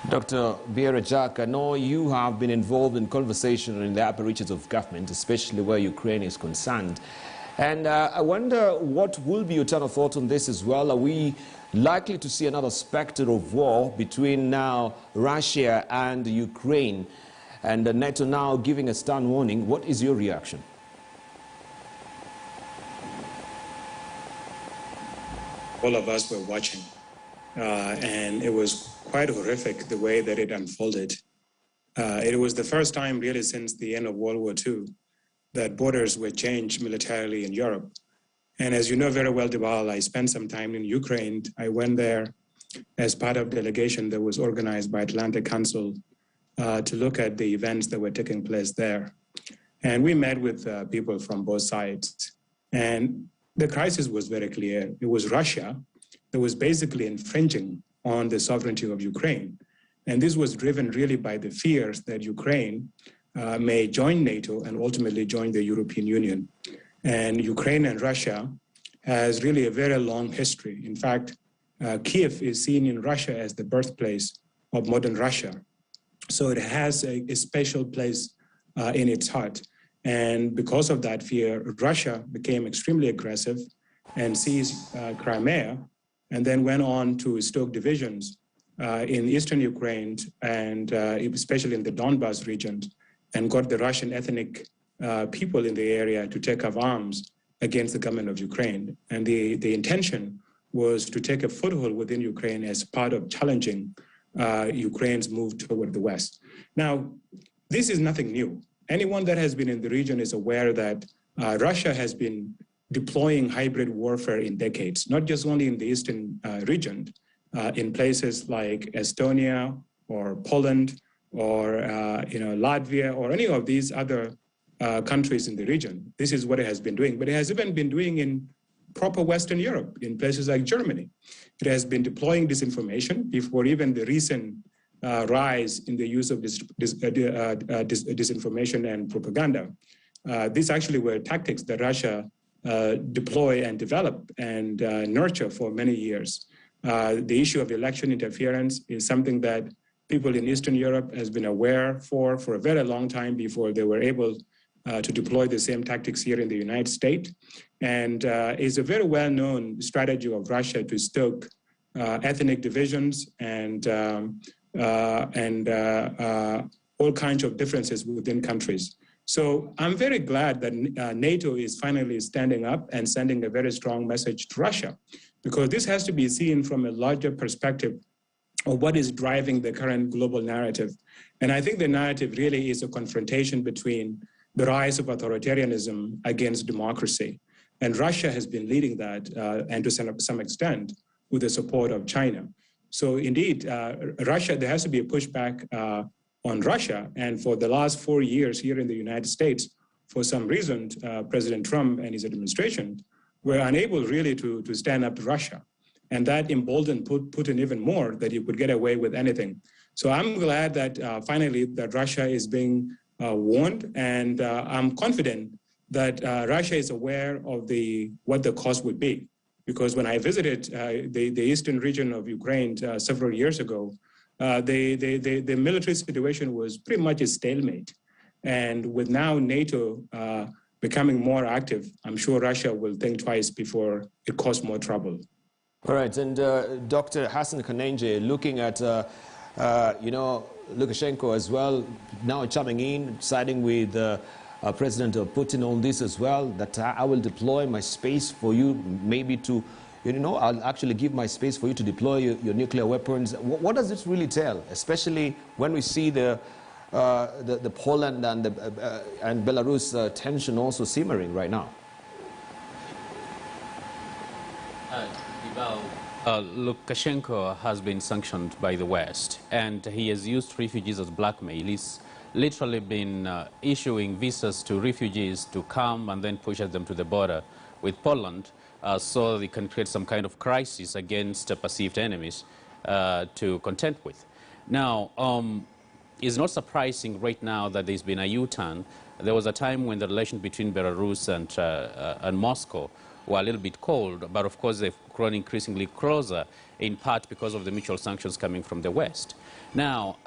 Dr. Biera Jack, I know you have been involved in conversation in the upper reaches of government, especially where Ukraine is concerned. And I wonder what will be your turn of thought on this as well. Are we likely to see another specter of war between now Russia and Ukraine, and NATO now giving a stern warning? What is your reaction? All of us were watching, and it was quite horrific the way that it unfolded. It was the first time really since the end of World War II that borders were changed militarily in Europe. And as you know very well, Dibal, I spent some time in Ukraine. I went there as part of a delegation that was organized by Atlantic Council to look at the events that were taking place there. And we met with people from both sides. And the crisis was very clear. It was Russia that was basically infringing on the sovereignty of Ukraine. And this was driven really by the fears that Ukraine may join NATO and ultimately join the European Union. And Ukraine and Russia has really a very long history. In fact, Kiev is seen in Russia as the birthplace of modern Russia. So it has a special place in its heart. And because of that fear, Russia became extremely aggressive and seized Crimea, and then went on to stoke divisions in eastern Ukraine, and especially in the Donbas region, and got the Russian ethnic people in the area to take up arms against the government of Ukraine. And the intention was to take a foothold within Ukraine as part of challenging Ukraine's move toward the West. Now, this is nothing new. Anyone that has been in the region is aware that Russia has been deploying hybrid warfare in decades, not just only in the eastern region, in places like Estonia or Poland or Latvia or any of these other countries in the region. This is what it has been doing, but it has even been doing in proper Western Europe, in places like Germany. It has been deploying disinformation before even the recent rise in the use of disinformation and propaganda. These actually were tactics that Russia deploy and develop and nurture for many years. The issue of election interference is something that people in Eastern Europe has been aware for a very long time before they were able to deploy the same tactics here in the United States. And is a very well-known strategy of Russia to stoke ethnic divisions and all kinds of differences within countries. So I'm very glad that NATO is finally standing up and sending a very strong message to Russia, because this has to be seen from a larger perspective of what is driving the current global narrative. And I think the narrative really is a confrontation between the rise of authoritarianism against democracy. And Russia has been leading that, and to some extent, with the support of China. So indeed, Russia, there has to be a pushback on Russia. And for the last 4 years here in the United States, for some reason, President Trump and his administration were unable really to stand up to Russia. And that emboldened Putin even more, that he could get away with anything. So I'm glad that finally that Russia is being warned, and I'm confident that Russia is aware of what the cost would be. Because when I visited the eastern region of Ukraine several years ago, the military situation was pretty much a stalemate. And with now NATO becoming more active, I'm sure Russia will think twice before it causes more trouble. All right, and Dr. Hassan Kanenje, looking at, Lukashenko as well, now chiming in, siding with President Putin on this as well, that I will deploy my space for you, maybe to, I'll actually give my space for you to deploy your nuclear weapons. What does this really tell, especially when we see the Poland and Belarus tension also simmering right now? Lukashenko has been sanctioned by the West, and he has used refugees as blackmail. He's literally been issuing visas to refugees to come and then push them to the border with Poland, so they can create some kind of crisis against perceived enemies to contend with. Now, it's not surprising right now that there's been a U-turn. There was a time when the relations between Belarus and Moscow were a little bit cold, but of course they've grown increasingly closer. in part because of the mutual sanctions coming from the West. Now,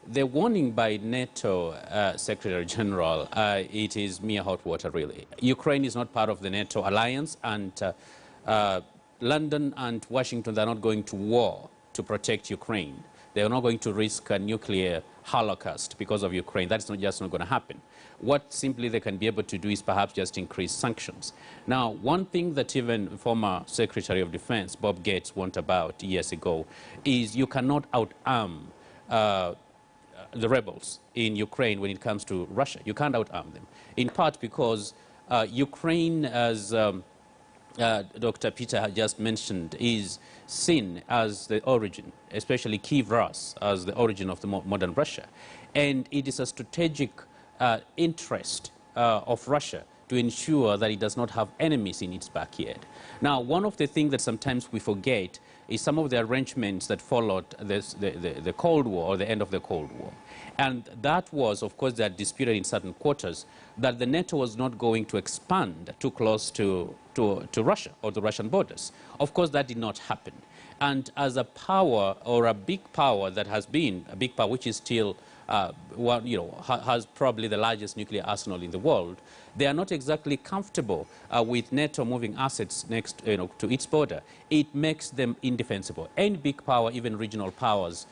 the warning by NATO Secretary General, it is mere hot water, really. Ukraine is not part of the NATO alliance, and London and Washington are not going to war to protect Ukraine. They are not going to risk a nuclear holocaust because of Ukraine. That's just not going to happen. What simply they can be able to do is perhaps just increase sanctions. Now, one thing that even former Secretary of Defense Bob Gates warned about years ago is you cannot outarm the rebels in Ukraine when it comes to Russia. You can't outarm them, in part because Ukraine, as Dr. Peter had just mentioned, is seen as the origin, especially Kiev Rus, as the origin of the modern Russia. And it is a strategic interest of Russia to ensure that it does not have enemies in its backyard. Now, one of the things that sometimes we forget is some of the arrangements that followed the Cold War, or the end of the Cold War. And that was, of course, that disputed in certain quarters that the NATO was not going to expand too close to Russia or the Russian borders. Of course, that did not happen. And as a power, or a big power that has been a big power, which is still has probably the largest nuclear arsenal in the world, they are not exactly comfortable with NATO moving assets next to its border. It makes them indefensible. Any big power, even regional powers,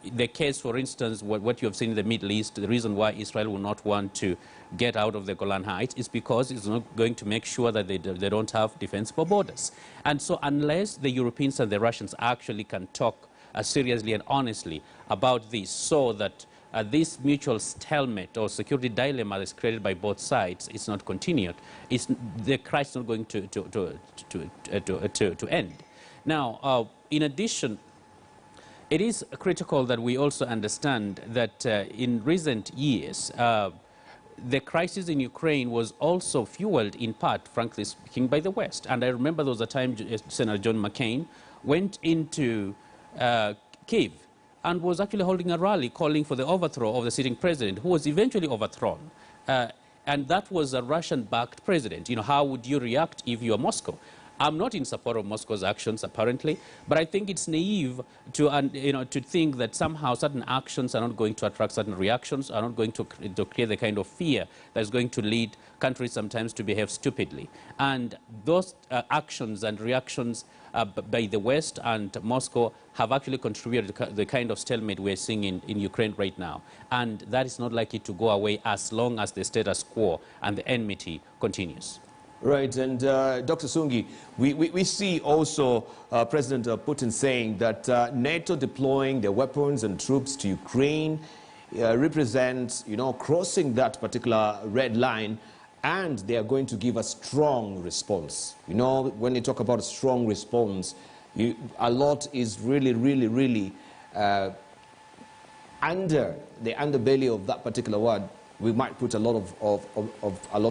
the case, for instance, what you have seen in the Middle East, the reason why Israel will not want to get out of the Golan Heights is because it's not going to make sure that they don't have defensible borders. And so unless the Europeans and the Russians actually can talk seriously and honestly about this, so that this mutual stalemate or security dilemma that's created by both sides is not continued, the crisis is not going to end. Now, in addition, it is critical that we also understand that in recent years, the crisis in Ukraine was also fueled in part, frankly speaking, by the West. And I remember there was a time Senator John McCain went into Kiev and was actually holding a rally calling for the overthrow of the sitting president, who was eventually overthrown. And that was a Russian-backed president. How would you react if you are Moscow? I'm not in support of Moscow's actions, apparently, but I think it's naive to think that somehow certain actions are not going to attract certain reactions, are not going to create the kind of fear that is going to lead countries sometimes to behave stupidly. And those actions and reactions by the West and Moscow have actually contributed to the kind of stalemate we're seeing in Ukraine right now. And that is not likely to go away as long as the status quo and the enmity continues. Right, and Dr. Sungi, we see also President Putin saying that NATO deploying their weapons and troops to Ukraine represents, crossing that particular red line, and they are going to give a strong response. When you talk about a strong response, a lot is really under the underbelly of that particular word. We might put a lot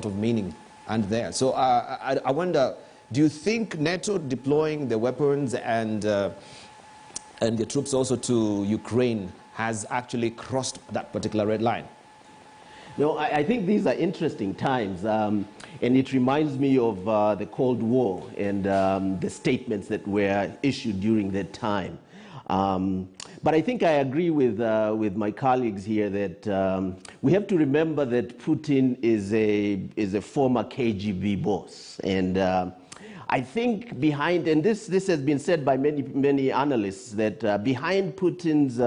of meaning and there. So I wonder, do you think NATO deploying the weapons and the troops also to Ukraine has actually crossed that particular red line? No, I think these are interesting times, and it reminds me of the Cold War and the statements that were issued during that time. But I think I agree with my colleagues here that we have to remember that Putin is a former KGB boss, and I think behind, and this has been said by many analysts, that behind Putin's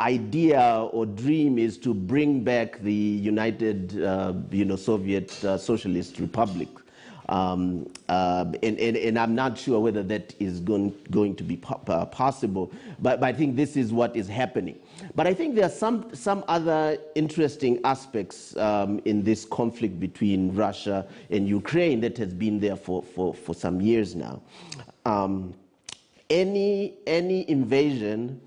idea or dream is to bring back the United Soviet Socialist Republic. And I'm not sure whether that is going to be possible, but I think this is what is happening. But I think there are some other interesting aspects in this conflict between Russia and Ukraine that has been there for some years now. Any invasion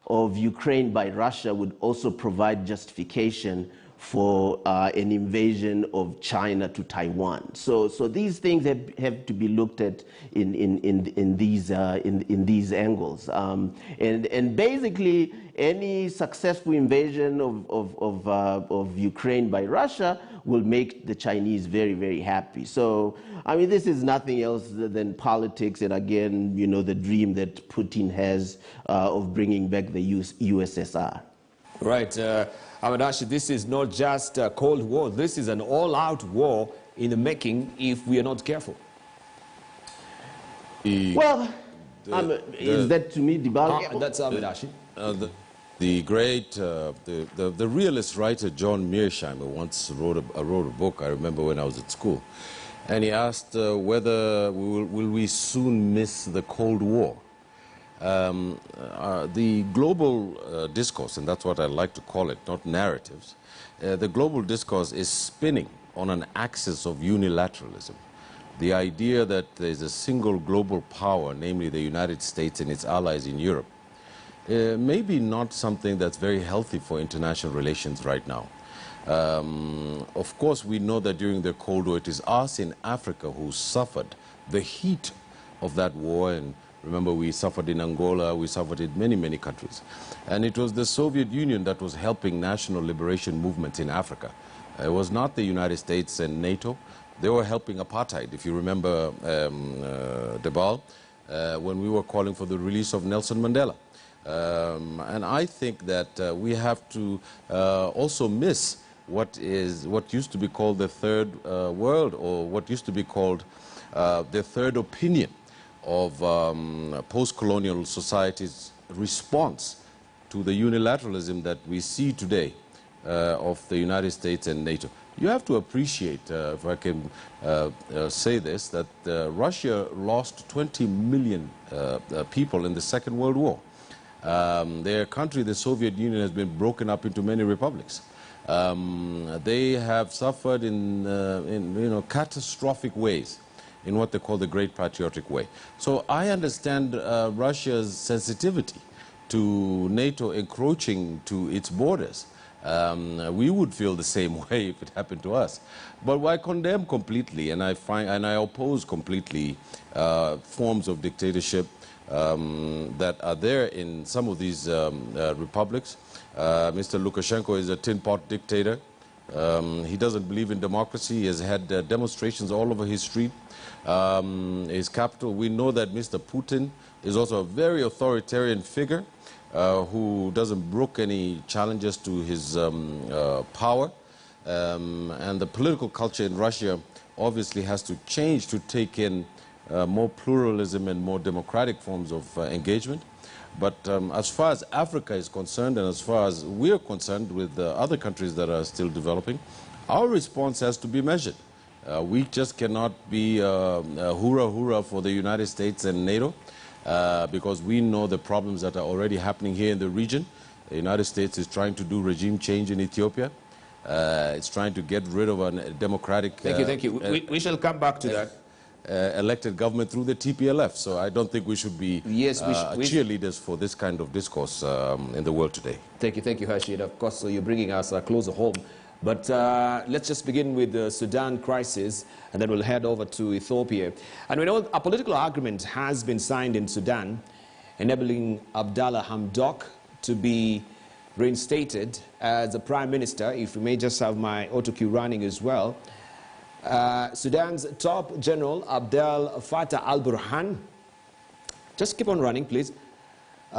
of Ukraine by Russia would also provide justification for an invasion of China to Taiwan. So these things have to be looked at in these angles. And basically, any successful invasion of Ukraine by Russia will make the Chinese very, very happy. So, I mean, this is nothing else than politics, and again, you know, the dream that Putin has of bringing back the USSR. Right. Amadashi, this is not just a Cold War. This is an all-out war in the making if we are not careful. Well, is that to me debunked? That's Amadashi. The great, the realist writer John Mearsheimer once wrote a book, I remember when I was at school, and he asked whether will we soon miss the Cold War. The global discourse, and that's what I like to call it, not narratives, the global discourse is spinning on an axis of unilateralism. The idea that there's a single global power, namely the United States and its allies in Europe, maybe not something that's very healthy for international relations right now. Of course, we know that during the Cold War, it is us in Africa who suffered the heat of that war. And remember, we suffered in Angola, we suffered in many, many countries. And it was the Soviet Union that was helping national liberation movements in Africa. It was not the United States and NATO. They were helping apartheid. If you remember Debal, when we were calling for the release of Nelson Mandela. And I think that we have to also miss what used to be called the third world, or what used to be called the third opinion of post-colonial societies' response to the unilateralism that we see today of the United States and NATO. You have to appreciate, if I can say this, that Russia lost 20 million people in the Second World War. Their country, the Soviet Union, has been broken up into many republics. They have suffered in catastrophic ways in what they call the Great Patriotic Way. So I understand Russia's sensitivity to NATO encroaching to its borders. We would feel the same way if it happened to us. But I condemn completely, and I oppose completely forms of dictatorship that are there in some of these republics. Mr. Lukashenko is a tin pot dictator. He doesn't believe in democracy. He has had demonstrations all over his street, his capital. We know that Mr. Putin is also a very authoritarian figure who doesn't brook any challenges to his power. And the political culture in Russia obviously has to change to take in more pluralism and more democratic forms of engagement. But as far as Africa is concerned, and as far as we're concerned with other countries that are still developing, our response has to be measured. We just cannot be hoorah hoorah for the United States and NATO, because we know the problems that are already happening here in the region. The United States is trying to do regime change in Ethiopia. It's trying to get rid of a democratic... Thank you. We shall come back to that. Elected government through the TPLF. So I don't think we should be cheerleaders for this kind of discourse in the world today. Thank you, Rashid. Of course, so you're bringing us closer home. But let's just begin with the Sudan crisis, and then we'll head over to Ethiopia. And we know a political agreement has been signed in Sudan, enabling Abdallah Hamdok to be reinstated as the Prime Minister. If we may just have my auto cue running as well. Sudan's top general, Abdel Fattah al-Burhan, just keep on running, please,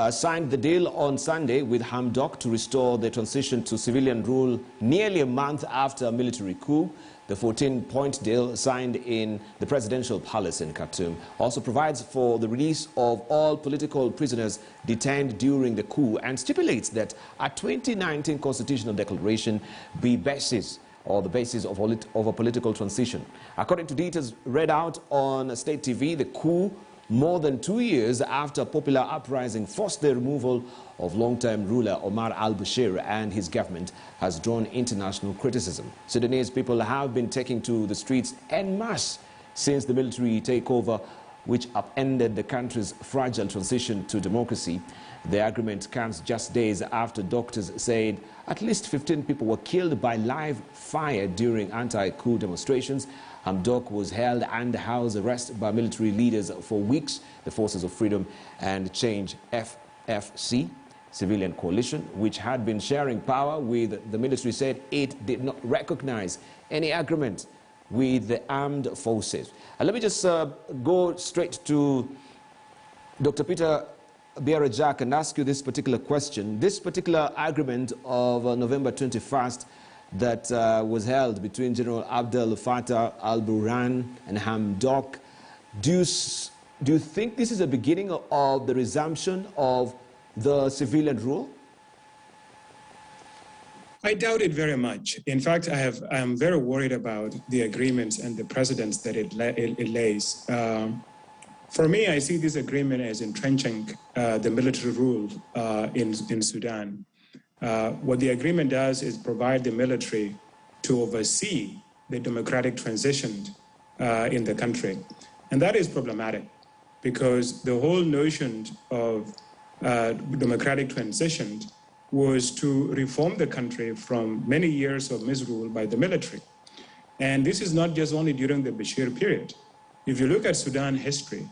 signed the deal on Sunday with Hamdok to restore the transition to civilian rule nearly a month after a military coup. The 14-point deal signed in the presidential palace in Khartoum also provides for the release of all political prisoners detained during the coup and stipulates that a 2019 constitutional declaration be basis or the basis of a political transition. According to details read out on State TV, the coup, more than 2 years after a popular uprising, forced the removal of long-term ruler Omar al-Bashir and his government, has drawn international criticism. Sudanese people have been taking to the streets en masse since the military takeover which upended the country's fragile transition to democracy. The agreement comes just days after doctors said at least 15 people were killed by live fire during anti-coup demonstrations. Hamdok was held under house arrest by military leaders for weeks. The Forces of Freedom and Change FFC civilian coalition, which had been sharing power with the military, said it did not recognize any agreement with the armed forces. Let me just go straight to Dr. Peter Biara-Jack and ask you this particular question. This particular agreement of November 21st that was held between General Abdel Fattah al-Burhan and Hamdok, do you think this is a beginning of the resumption of the civilian rule? I doubt it very much. In fact, I'm very worried about the agreements and the precedents that it lays. For me, I see this agreement as entrenching the military rule in Sudan. What the agreement does is provide the military to oversee the democratic transition in the country. And that is problematic because the whole notion of democratic transition was to reform the country from many years of misrule by the military. And this is not just only during the Bashir period. If you look at Sudan history,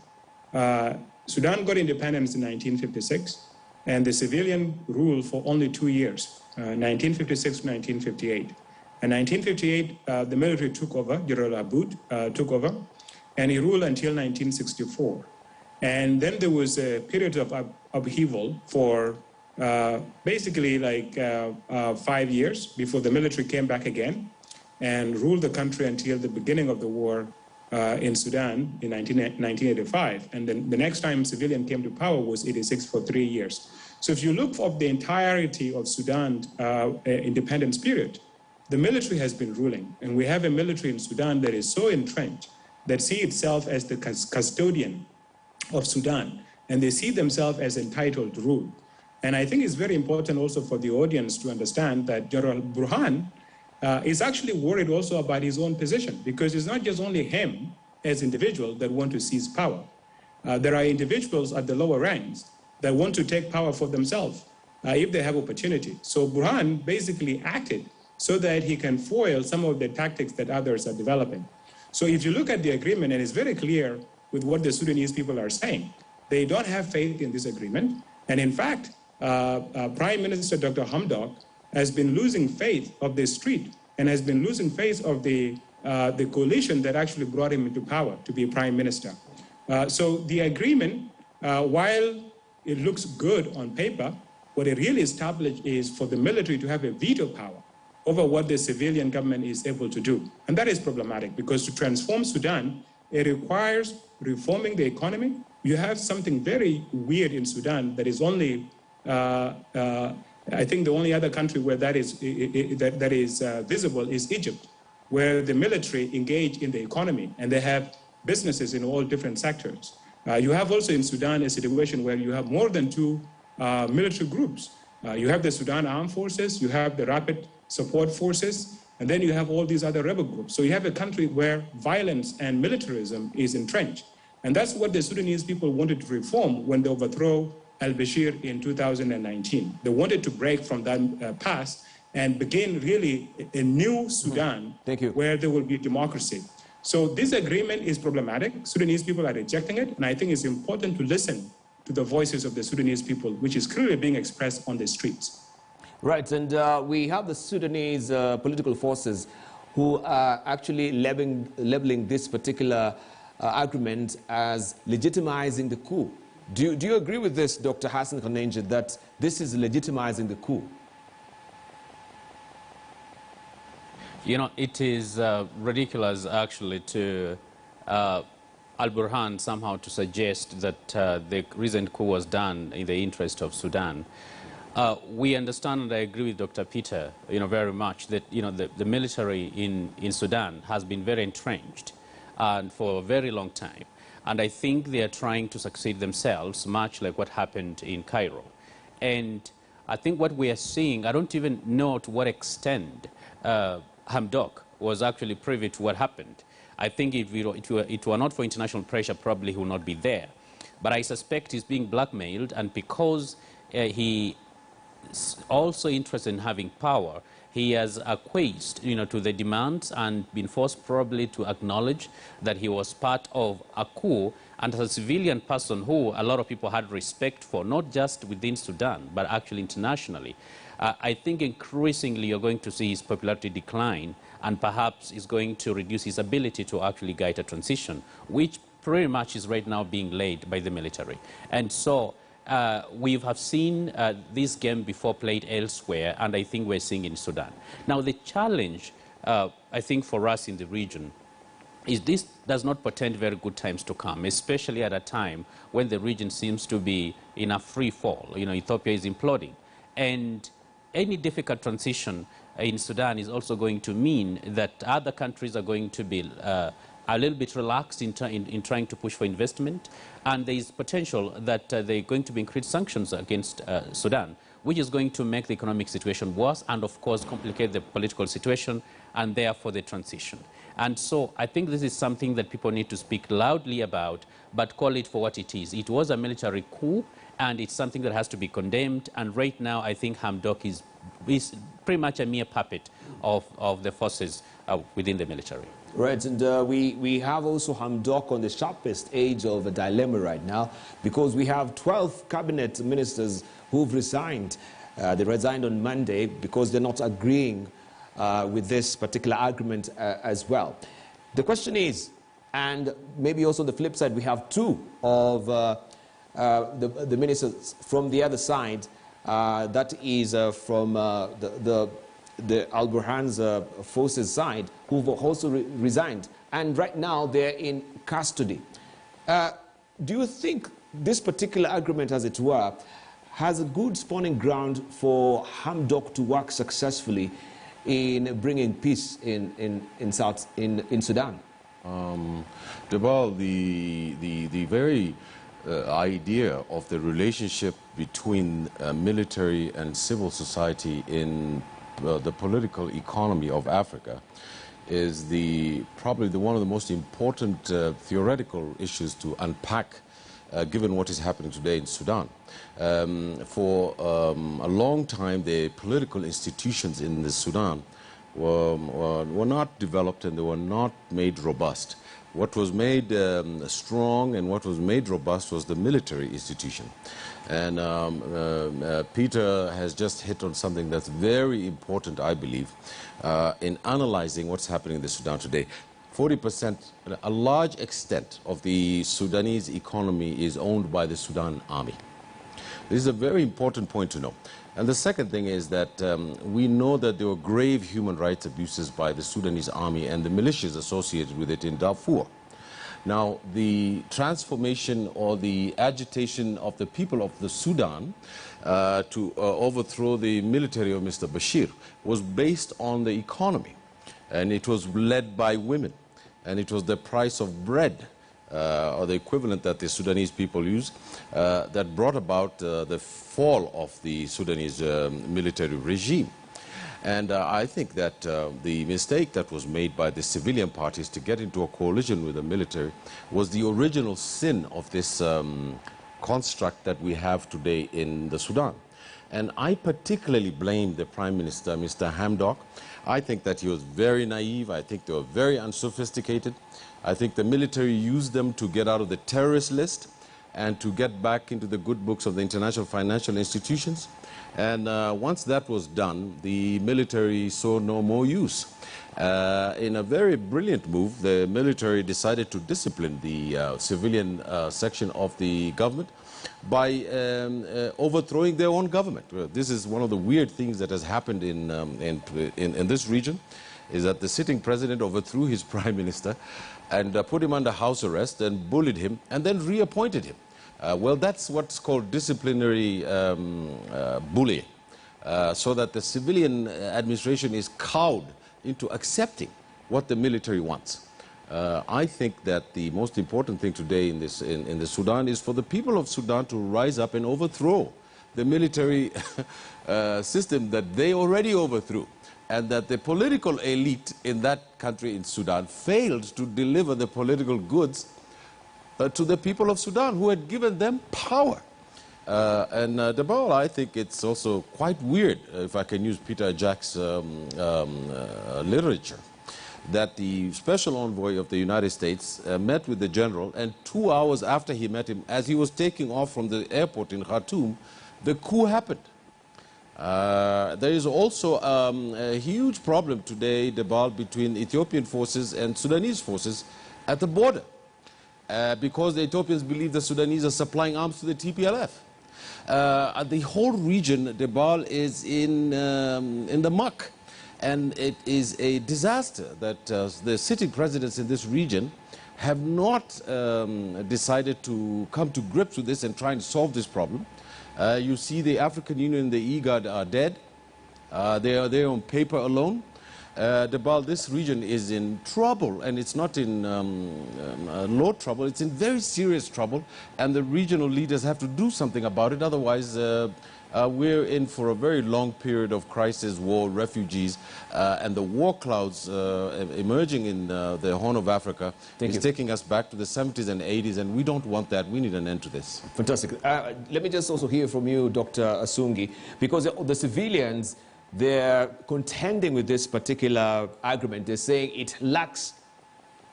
Sudan got independence in 1956, and the civilian ruled for only 2 years, 1956 to 1958. In 1958, the military took over, General Aboud took over, and he ruled until 1964. And then there was a period of upheaval for basically like 5 years before the military came back again and ruled the country until the beginning of the war in Sudan in 1985. And then the next time civilian came to power was 86 for 3 years. So if you look at the entirety of Sudan independence period, the military has been ruling. And we have a military in Sudan that is so entrenched that see itself as the custodian of Sudan, and they see themselves as entitled to rule. And I think it's very important also for the audience to understand that General Burhan is actually worried also about his own position, because it's not just only him as individual that want to seize power. There are individuals at the lower ranks that want to take power for themselves if they have opportunity. So Burhan basically acted so that he can foil some of the tactics that others are developing. So if you look at the agreement, and it's very clear with what the Sudanese people are saying, they don't have faith in this agreement. And in fact, Prime Minister Dr. Hamdok has been losing faith of the street and has been losing faith of the coalition that actually brought him into power to be prime minister. So the agreement, while it looks good on paper, what it really established is for the military to have a veto power over what the civilian government is able to do. And that is problematic because to transform Sudan, it requires reforming the economy. You have something very weird in Sudan that is only, I think the only other country where that is visible is Egypt, where the military engage in the economy and they have businesses in all different sectors. You have also in Sudan a situation where you have more than 2 military groups. You have the Sudan Armed Forces, you have the Rapid Support Forces, and then you have all these other rebel groups. So you have a country where violence and militarism is entrenched. And that's what the Sudanese people wanted to reform when they overthrew al-Bashir in 2019. They wanted to break from that past and begin really a new Sudan where there will be democracy. So this agreement is problematic. Sudanese people are rejecting it. And I think it's important to listen to the voices of the Sudanese people, which is clearly being expressed on the streets. Right, and we have the Sudanese political forces who are actually labeling this particular agreement as legitimizing the coup. Do you agree with this, Dr. Hassan Khanenje, that this is legitimizing the coup? You know, it is ridiculous, actually, to al-Burhan somehow to suggest that the recent coup was done in the interest of Sudan. We understand, and I agree with Dr. Peter, very much that, the military in Sudan has been very entrenched and for a very long time. And I think they are trying to succeed themselves, much like what happened in Cairo. And I think what we are seeing, I don't even know to what extent Hamdok was actually privy to what happened. I think if it were not for international pressure, probably he would not be there. But I suspect he's being blackmailed, and because he is also interested in having power, he has acquiesced, to the demands and been forced probably to acknowledge that he was part of a coup, and as a civilian person who a lot of people had respect for, not just within Sudan, but actually internationally. I think increasingly you're going to see his popularity decline, and perhaps is going to reduce his ability to actually guide a transition, which pretty much is right now being laid by the military. And so we have seen this game before played elsewhere, and I think we're seeing in Sudan. Now, the challenge, I think, for us in the region is this does not portend very good times to come, especially at a time when the region seems to be in a free fall. Ethiopia is imploding. And any difficult transition in Sudan is also going to mean that other countries are going to be a little bit relaxed in trying to push for investment, and there is potential that there are going to be increased sanctions against Sudan, which is going to make the economic situation worse and, of course, complicate the political situation and therefore the transition. And so I think this is something that people need to speak loudly about, but call it for what it is. It was a military coup, and it's something that has to be condemned. And right now, I think Hamdok is pretty much a mere puppet of the forces within the military. Right, and we have also Hamdok on the sharpest edge of a dilemma right now, because we have 12 cabinet ministers who've resigned. They resigned on Monday because they're not agreeing with this particular argument as well. The question is, and maybe also the flip side, we have two of the ministers from the other side, that is from the Al-Burhan's forces side, who've also resigned, and right now they're in custody. Do you think this particular agreement, as it were, has a good spawning ground for Hamdok to work successfully in bringing peace in Sudan? Debal, the very idea of the relationship between military and civil society in the political economy of Africa is probably one of the most important theoretical issues to unpack, given what is happening today in Sudan. For a long time, the political institutions in the Sudan were not developed, and they were not made robust. What was made strong and what was made robust was the military institution. And Peter has just hit on something that's very important, I believe, in analyzing what's happening in the Sudan today. 40%, a large extent of the Sudanese economy is owned by the Sudan army. This is a very important point to know. And the second thing is that we know that there were grave human rights abuses by the Sudanese army and the militias associated with it in Darfur. Now, the transformation or the agitation of the people of the Sudan to overthrow the military of Mr. Bashir was based on the economy, and it was led by women, and it was the price of bread, or the equivalent that the Sudanese people use, that brought about the fall of the Sudanese military regime. And I think that the mistake that was made by the civilian parties to get into a coalition with the military was the original sin of this construct that we have today in the Sudan. And I particularly blame the Prime Minister, Mr. Hamdok. I think that he was very naive. I think they were very unsophisticated. I think the military used them to get out of the terrorist list and to get back into the good books of the international financial institutions. And once that was done, the military saw no more use. In a very brilliant move, the military decided to discipline the civilian section of the government by overthrowing their own government. This is one of the weird things that has happened in this region, is that the sitting president overthrew his prime minister and put him under house arrest and bullied him and then reappointed him. Well, that's what's called disciplinary bullying, so that the civilian administration is cowed into accepting what the military wants. I think that the most important thing today in the Sudan is for the people of Sudan to rise up and overthrow the military system that they already overthrew, and that the political elite in that country, in Sudan, failed to deliver the political goods to the people of Sudan, who had given them power. Dabal, I think it's also quite weird, if I can use Peter Jack's literature, that the special envoy of the United States met with the general, and 2 hours after he met him, as he was taking off from the airport in Khartoum, the coup happened. There is also a huge problem today, Dabal, between Ethiopian forces and Sudanese forces at the border, because the Ethiopians believe the Sudanese are supplying arms to the TPLF. The whole region, Dabal, is in the muck. And it is a disaster that the sitting presidents in this region have not decided to come to grips with this and try and solve this problem. You see the African Union and the IGAD are dead. They are there on paper alone. Dabal, this region is in trouble, and it's not in low trouble, it's in very serious trouble, and the regional leaders have to do something about it, otherwise we're in for a very long period of crisis, war, refugees, and the war clouds emerging in the Horn of Africa is taking us back to the 70s and 80s, and we don't want that. We need an end to this. Fantastic. Let me just also hear from you, Dr. Asungi, because the civilians, they're contending with this particular argument. They're saying it lacks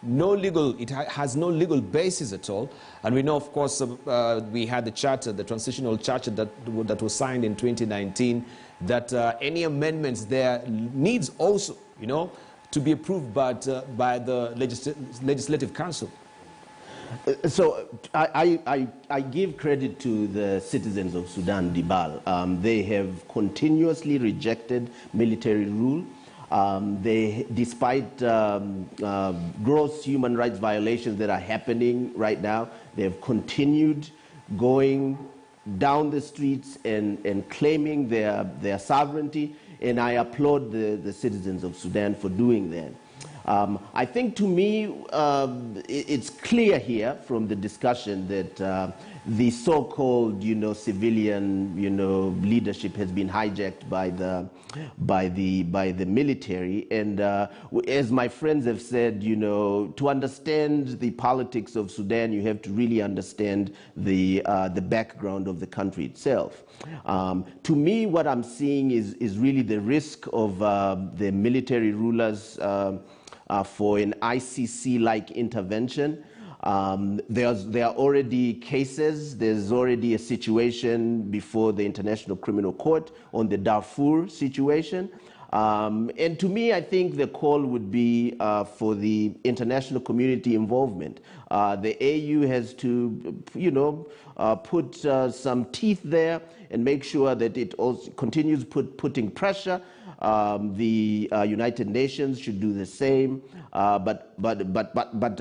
it has no legal basis at all. And we know, of course, we had the charter, the transitional charter that was signed in 2019, that any amendments there needs also, to be approved by the Legislative Council. So I give credit to the citizens of Sudan, Dabal. They have continuously rejected military rule. Despite gross human rights violations that are happening right now, they have continued going down the streets and claiming their sovereignty, and I applaud the citizens of Sudan for doing that. I think, to me, it's clear here from the discussion that the so-called, civilian, leadership has been hijacked by the military. And as my friends have said, to understand the politics of Sudan, you have to really understand the background of the country itself. To me, what I'm seeing is really the risk of the military rulers for an ICC-like intervention. There are already cases. There's already a situation before the International Criminal Court on the Darfur situation. And to me, I think the call would be for the international community involvement. The AU has to, put some teeth there and make sure that it also continues putting pressure. The United Nations should do the same, but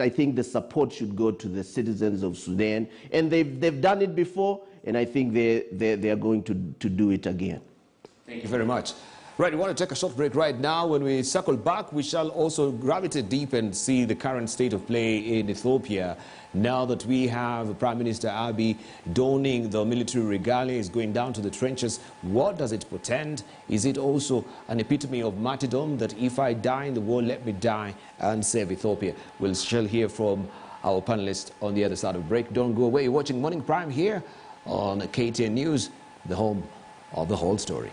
I think the support should go to the citizens of Sudan, and they've done it before, and I think they are going to do it again. Thank you very much. Right, we want to take a short break right now. When we circle back, we shall also gravitate deep and see the current state of play in Ethiopia. Now that we have Prime Minister Abiy donning the military regalia, is going down to the trenches, what does it portend? Is it also an epitome of martyrdom, that if I die in the war, let me die and save Ethiopia? We'll shall hear from our panelists on the other side of the break. Don't go away. You're watching Morning Prime here on KTN News, the home of the whole story.